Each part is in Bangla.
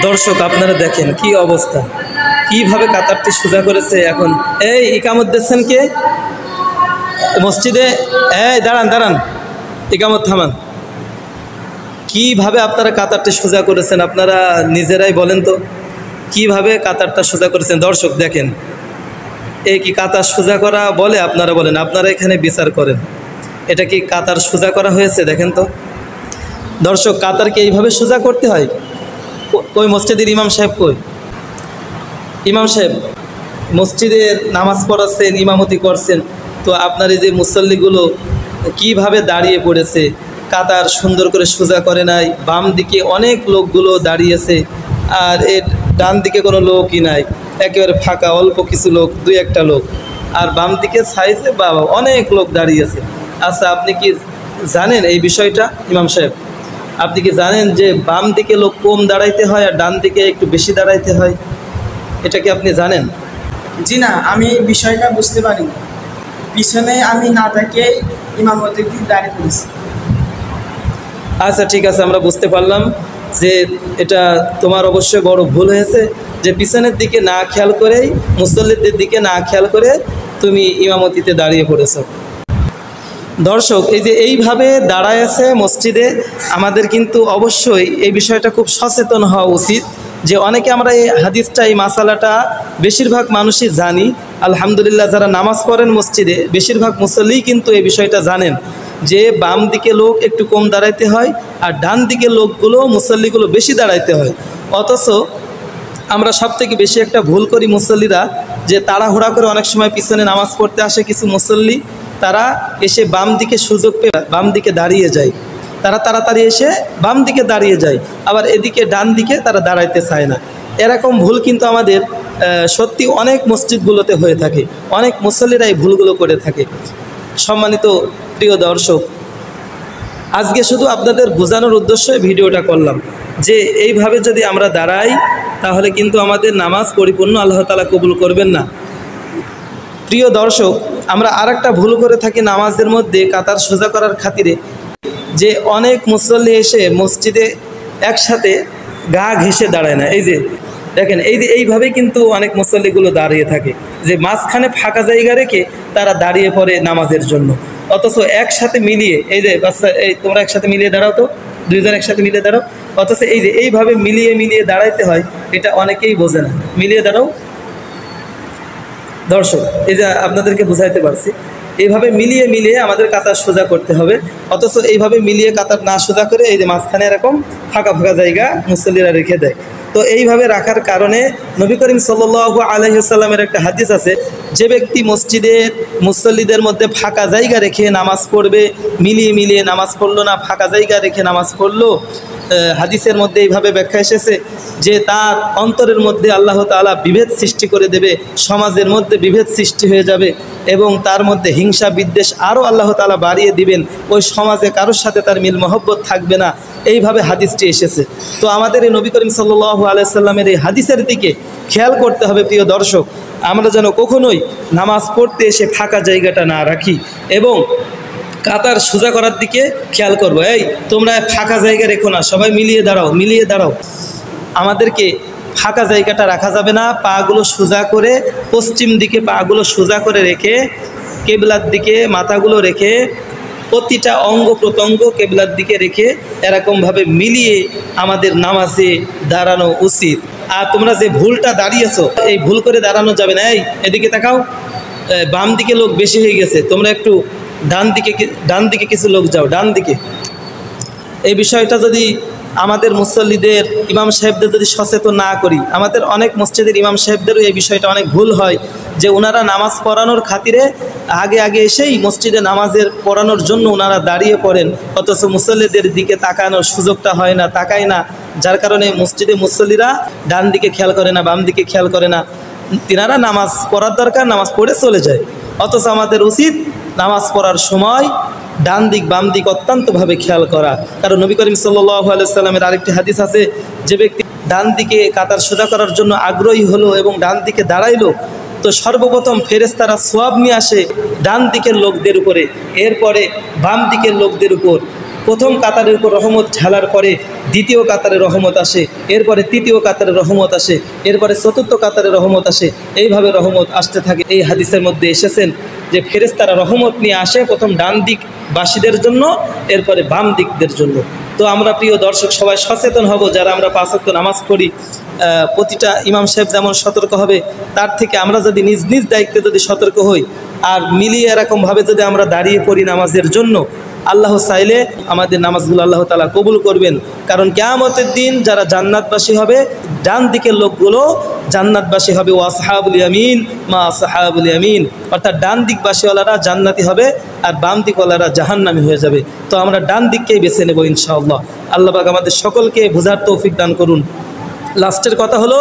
দর্শক আপনারা দেখেন কি অবস্থা, কিভাবে কাতারটি সোজা করেছে। এখন এই ইকামত দিচ্ছেন কে মসজিদে? এই দাঁড়ান দাঁড়ান, ইকামত থামান। কিভাবে আপনারা কাতারটি সোজা করেছেন আপনারা নিজেরাই বলেন তো, কিভাবে কাতারটা সোজা করেছেন। দর্শক দেখেন, এই কি কাতার সোজা করা বলে? আপনারা বলেন, আপনারা এখানে বিচার করেন, এটা কি কাতার সোজা করা হয়েছে? দেখেন তো দর্শক, কাতারকে এইভাবে সোজা করতে হয়? কই মসজিদের ইমাম সাহেব? কই ইমাম সাহেব? মসজিদের নামাজ পড়াচ্ছেন, ইমামতি করছেন, তো আপনার এই যে মুসল্লিগুলো কিভাবে দাঁড়িয়ে পড়েছে, কাতার সুন্দর করে সোজা করে নাই। বাম দিকে অনেক লোকগুলো দাঁড়িয়েছে, আর এর ডান দিকে কোনো লোকই নাই, একেবারে ফাঁকা, অল্প কিছু লোক, দুই একটা লোক। আর বাম দিকে সাইজে বাবা অনেক লোক দাঁড়িয়েছে। আচ্ছা, আপনি কি জানেন এই বিষয়টা ইমাম সাহেব? আপনি কি জানেন যে বাম দিকে লোক কম দাঁড়াইতে হয় আর ডান দিকে একটু বেশি দাঁড়াইতে হয়? এটা কি আপনি জানেন? জি না, আমি বিষয়টা বুঝতে পারি। পিছনে আমি না থেকে ইমামতি দাঁড়িয়ে পড়েছি। আচ্ছা ঠিক আছে, আমরা বুঝতে পারলাম যে এটা তোমার অবশ্যই বড় ভুল হয়েছে, যে পিছনের দিকে না খেয়াল করেই, মুসল্লিদের দিকে না খেয়াল করে তুমি ইমামতিতে দাঁড়িয়ে পড়েছ। দর্শক, এই যে এইভাবে দাঁড়ায় আছে মসজিদে, আমাদের কিন্তু অবশ্যই এই বিষয়টা খুব সচেতন হওয়া উচিত। যে অনেকে আমরা এই হাদিসটা, এই মাসালাটা বেশিরভাগ মানুষই জানি। আলহামদুলিল্লাহ, যারা নামাজ পড়েন মসজিদে বেশিরভাগ মুসল্লি কিন্তু এই বিষয়টা জানেন যে বাম দিকে লোক একটু কম দাঁড়াইতে হয় আর ডান দিকে লোকগুলো, মুসল্লিগুলো বেশি দাঁড়াইতে হয়। অথচ আমরা সবথেকে বেশি একটা ভুল করি মুসল্লিরা, যে তাড়াহুড়া করে অনেক সময় পিছনে নামাজ পড়তে আসে কিছু মুসল্লি, তারা এসে বাম দিকে সুযোগ পেয়ে বাম দিকে দাঁড়িয়ে যায়, তারা তাড়াতাড়ি এসে বাম দিকে দাঁড়িয়ে যায়, আবার এদিকে ডান দিকে তারা দাঁড়াইতে চায় না। এরকম ভুল কিন্তু আমাদের সত্যি অনেক মসজিদগুলোতে হয়ে থাকে, অনেক মুসল্লিরা এই ভুলগুলো করে থাকে। সম্মানিত প্রিয় দর্শক, আজকে শুধু আপনাদের বোঝানোর উদ্দেশ্যে ভিডিওটা করলাম যে এইভাবে যদি আমরা দাঁড়াই তাহলে কিন্তু আমাদের নামাজ পরিপূর্ণ আল্লাহ তাআলা কবুল করবেন না। প্রিয় দর্শক, আমরা আরেকটা ভুল করে থাকি নামাজের মধ্যে কাতার সোজা করার খাতিরে, যে অনেক মুসল্লি এসে মসজিদে একসাথে গা ঘেঁষে দাঁড়ায় না। এই যে দেখেন, এই যে এইভাবেই কিন্তু অনেক মুসল্লিগুলো দাঁড়িয়ে থাকে, যে মাঝখানে ফাঁকা জায়গা রেখে তারা দাঁড়িয়ে পড়ে নামাজের জন্য। অথচ একসাথে মিলিয়ে, এই যে বাচ্চা, এই তোমরা একসাথে মিলিয়ে দাঁড়াও তো, দুইজন একসাথে মিলিয়ে দাঁড়াও। অথচ এই যে এইভাবে মিলিয়ে মিলিয়ে দাঁড়াইতে হয়, এটা অনেকেই বোঝে না। মিলিয়ে দাঁড়াও দর্শক, এই যে আপনাদেরকে বুঝাইতে পারছি, এইভাবে মিলিয়ে মিলিয়ে আমাদের কাতার সোজা করতে হবে। অথচ এইভাবে মিলিয়ে কাতার না সোজা করে এই যে মাঝখানে এরকম ফাঁকা ফাঁকা জায়গা মুসল্লিরা রেখে দেয়। তো এইভাবে রাখার কারণে নবী করিম সাল্লাল্লাহু আলাইহি ওয়াসাল্লামের একটা হাদিস আছে, যে ব্যক্তি মসজিদের মুসল্লিদের মধ্যে ফাঁকা জায়গা রেখে নামাজ পড়বে, মিলিয়ে মিলিয়ে নামাজ পড়লো না, ফাঁকা জায়গা রেখে নামাজ পড়লো, হাদিসের মধ্যে এইভাবে ব্যাখ্যা এসেছে যে তার অন্তরের মধ্যে আল্লাহ তাআলা বিভেদ সৃষ্টি করে দেবে, সমাজের মধ্যে বিভেদ সৃষ্টি হয়ে যাবে এবং তার মধ্যে হিংসা বিদ্বেষ আরও আল্লাহ তাআলা বাড়িয়ে দিবেন, ওই সমাজে কারোর সাথে তার মিল মহব্বত থাকবে না। এইভাবে হাদিসটি এসেছে। তো আমাদের এই নবী করিম সাল্লাল্লাহু আলাইহি সাল্লামের এই হাদিসের দিকে খেয়াল করতে হবে প্রিয় দর্শক, আমরা যেন কখনোই নামাজ পড়তে এসে ফাঁকা জায়গাটা না রাখি এবং কাতার সোজা করার দিকে খেয়াল করবো। এই তোমরা ফাঁকা জায়গা রেখো না, সবাই মিলিয়ে দাঁড়াও, মিলিয়ে দাঁড়াও। আমাদেরকে ফাঁকা জায়গাটা রাখা যাবে না, পাগুলো সোজা করে পশ্চিম দিকে পাগুলো সোজা করে রেখে কেবলার দিকে মাথাগুলো রেখে প্রতিটা অঙ্গ প্রত্যঙ্গ কেবলার দিকে রেখে এরকমভাবে মিলিয়ে আমাদের নামাজে দাঁড়ানো উচিত। আর তোমরা যে ভুলটা দাঁড়িয়েছো, এই ভুল করে দাঁড়ানো যাবে না। এই এদিকে তাকাও, বাম দিকে লোক বেশি হয়ে গেছে, তোমরা একটু ডান দিকে কিছু লোক যাও, ডান দিকে। এই বিষয়টা যদি আমাদের মুসল্লিদের, ইমাম সাহেবদের যদি সচেতন না করি, আমাদের অনেক মসজিদের ইমাম সাহেবদেরও এই বিষয়টা অনেক ভুল হয়, যে ওনারা নামাজ পড়ানোর খাতিরে আগে আগে এসেই মসজিদে নামাজের পড়ানোর জন্য ওনারা দাঁড়িয়ে পড়েন, অথচ মুসল্লিদের দিকে তাকানোর সুযোগটা হয় না, তাকায় না, যার কারণে মসজিদে মুসল্লিরা ডান দিকে খেয়াল করে না, বাম দিকে খেয়াল করে না, তিনারা নামাজ পড়ার দরকার নামাজ পড়ে চলে যায়। অথচ আমাদের উচিত নামাজ পড়ার সময় ডান দিক বাম দিক অত্যন্তভাবে খেয়াল করা। কারণ নবী করিম সাল্লাল্লাহু আলাইহি ওয়াসাল্লামের আরেকটি হাদিস আছে, যে ব্যক্তি ডান দিকে কাতার সোজা করার জন্য আগ্রহী হলো এবং ডান দিকে দাঁড়াইলো, তো সর্বপ্রথম ফেরেশতারা সওয়াব নিয়ে আসে ডান দিকের লোকদের উপরে, এরপরে বাম দিকের লোকদের উপর, প্রথম কাতারের উপর রহমত ঢালার পরে দ্বিতীয় কাতারে রহমত আসে, এরপরে তৃতীয় কাতারে রহমত আসে, এরপরে চতুর্থ কাতারে রহমত আসে, এইভাবে রহমত আসতে থাকে। এই হাদিসের মধ্যে এসেছেন যে ফেরেশতারা রহমত নিয়ে আসে প্রথম ডান দিক বাসীদের জন্য, এরপরে বাম দিকদের জন্য। তো আমরা প্রিয় দর্শক সবাই সচেতন হব, যারা আমরা 5 ওয়াক্ত নামাজ পড়ি। প্রতিটা ইমাম সাহেব যেমন সতর্ক হবে, তার থেকে আমরা যদি নিজ নিজ দায়িত্বে যদি সতর্ক হই আর মিলিয়ে এরকমভাবে যদি আমরা দাঁড়িয়ে পড়ি নামাজের জন্য, আল্লাহ চাইলে আমাদের নামাজগুলো আল্লাহ তাআলা কবুল করবেন। কারণ কিয়ামতের দিন যারা জান্নাতবাসী হবে, ডান দিকের লোকগুলো জান্নাতবাসী হবে। ওয়াসহাবুল ইয়ামিন মা আসহাবুল ইয়ামিন, অর্থাৎ ডান দিকবাসীওয়ালারা জান্নাতি হবে আর বাম দিকওয়ালারা জাহান্নামী হয়ে যাবে। তো আমরা ডান দিককেই বেছে নেব ইনশাআল্লাহ। আল্লাহ পাক আমাদের সকলকে বোঝার তৌফিক দান করুন। লাস্টের কথা হলো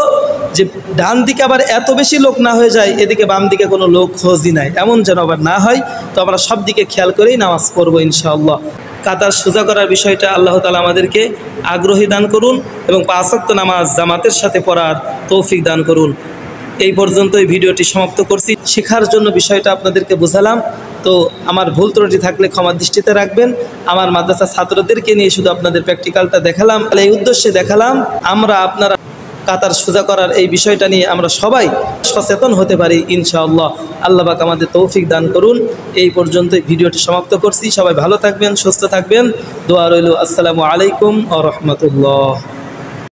যে ডান দিকে আবার এত বেশি লোক না হয়ে যায়, এদিকে বাম দিকে কোনো লোক খোঁজই নাই, এমন যেন আবার না হয়। তো আমরা সব দিকে খেয়াল করেই নামাজ পড়বো ইনশাআল্লাহ। কাতার সোজা করার বিষয়টা আল্লাহ তাআলা আমাদেরকে আগ্রহী দান করুন এবং 5 ওয়াক্ত নামাজ জামাতের সাথে পড়ার তৌফিক দান করুন। এই পর্যন্তই ভিডিওটি সমাপ্ত করছি। শেখার জন্য বিষয়টা আপনাদেরকে বোঝালাম। তো আমার ভুল ত্রুটি থাকলে ক্ষমা দৃষ্টিতে রাখবেন। আমার মাদ্রাসা ছাত্রদেরকে নিয়ে শুধু আপনাদের প্র্যাকটিক্যালটা দেখালাম, এই উদ্দেশ্যে দেখালাম আপনারা কাতার সোজা করার এই বিষয়টা নিয়ে আমরা সবাই সচেতন হতে পারি ইনশাআল্লাহ। আল্লাহ পাক আমাদের তৌফিক দান করুন। এই পর্যন্তই ভিডিওটি সমাপ্ত করছি। সবাই ভালো থাকবেন, সুস্থ থাকবেন। দোয়া রইল। আসসালামু আলাইকুম ওয়া রাহমাতুল্লাহ।